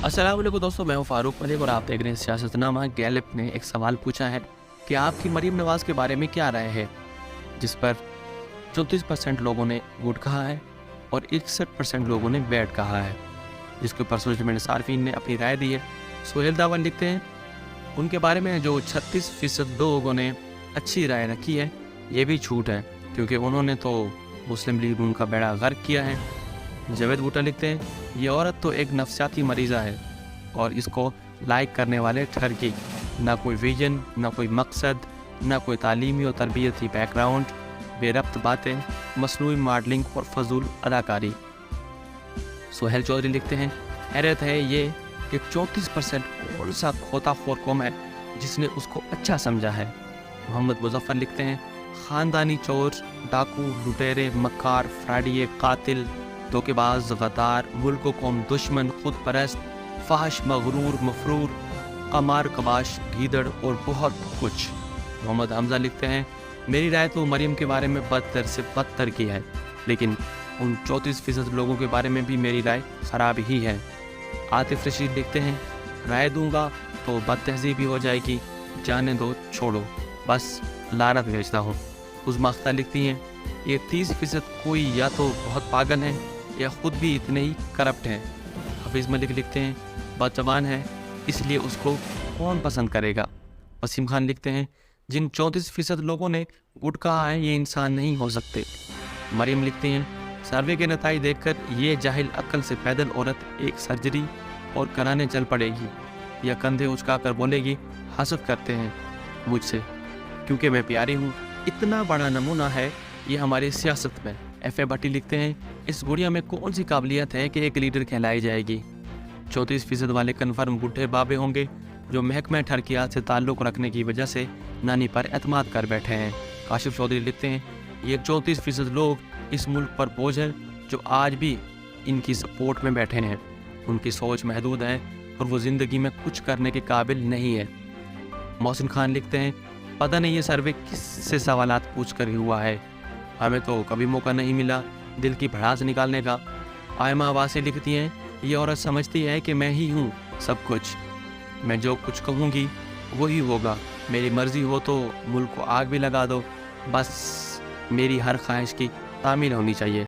अस्सलाम वालेकुम दोस्तों, मैं हूं फारूक मलिक और आप देख रहे हैं सियासतनामा। गैलिप ने एक सवाल पूछा है कि आपकी मरीम नवाज़ के बारे में क्या राय है, जिस पर 34% लोगों ने गुड कहा है और 61% लोगों ने बैड कहा है, जिसके ऊपर सोशल मीडिया सार्फिन ने अपनी राय दी है। सोहेल दावन लिखते हैं उनके बारे में जो 36% लोगों ने अच्छी राय रखी है, ये भी झूठ है क्योंकि उन्होंने तो मुस्लिम लीग उनका बेड़ा गर्क किया है। जावेद बूटा लिखते हैं ये औरत तो एक नफसियाती मरीज़ा है और इसको लाइक करने वाले ठरकी, ना कोई विजन, ना कोई मकसद, ना कोई तालीमी और तरबियती बैकग्राउंड, बेरब्त बातें, मसनूई मॉडलिंग और फजूल अदाकारी। सोहेल चौधरी लिखते हैं हैरत है ये कि 34% कौन सा खोताखोर कौम है जिसने उसको अच्छा समझा है। मोहम्मद मुजफ्फर लिखते हैं ख़ानदानी चोर, डाकू, लुटेरे, मक्कार, फ्राडिये, कातिल, धोखेबाज, गद्दार, मुल्क कौम दुश्मन, खुद परस्त, फाहश, मगरूर, मफरूर, कमार, कबाश, गीदड़ और बहुत कुछ। मोहम्मद हमजा लिखते हैं मेरी राय तो मरीम के बारे में बदतर से बदतर की है, लेकिन उन 34% लोगों के बारे में भी मेरी राय ख़राब ही है। आतिफ रशीद लिखते हैं राय दूंगा तो बदतहजीबी हो जाएगी, जाने दो, छोड़ो, बस लानत भेजता हूँ। उज़मा अख्तर लिखती हैं ये 30% कोई या तो बहुत पागल है या ख़ुद भी इतने ही करप्ट हैं। हफीज़ मलिक लिखते हैं बदज़बान है इसलिए उसको कौन पसंद करेगा। वसीम खान लिखते हैं जिन 34% लोगों ने गुड कहा है ये इंसान नहीं हो सकते। मरीम लिखती हैं सर्वे के नतीजे देखकर ये जाहिल अक्ल से पैदल औरत एक सर्जरी और कराने चल पड़ेगी या कंधे उचका कर बोलेगी हसद करते हैं मुझसे क्योंकि मैं प्यारी हूँ। इतना बड़ा नमूना है ये हमारी सियासत में। एफ.ए. भट्टी लिखते हैं इस गुड़िया में कौन सी काबिलियत है कि एक लीडर कहलाई जाएगी। 34% वाले कन्फर्म बुढ़े बाबे होंगे जो महकमा ठरकियात से ताल्लुक़ रखने की वजह से नानी पर एतमाद कर बैठे हैं। काशिफ चौधरी लिखते हैं ये 34% लोग इस मुल्क पर बोझ है जो आज भी इनकी सपोर्ट में बैठे हैं। उनकी सोच महदूद है और वो ज़िंदगी में कुछ करने के काबिल नहीं है। मोहसिन खान लिखते हैं पता नहीं ये सर्वे किससे सवालात पूछ कर ही हुआ है, हमें तो कभी मौका नहीं मिला दिल की भड़ास निकालने का। आयमा आवाज़ें लिखती हैं ये औरत समझती है कि मैं ही हूँ सब कुछ, मैं जो कुछ कहूँगी वही होगा, मेरी मर्ज़ी हो तो मुल्क को आग भी लगा दो, बस मेरी हर ख्वाहिश की तामील होनी चाहिए।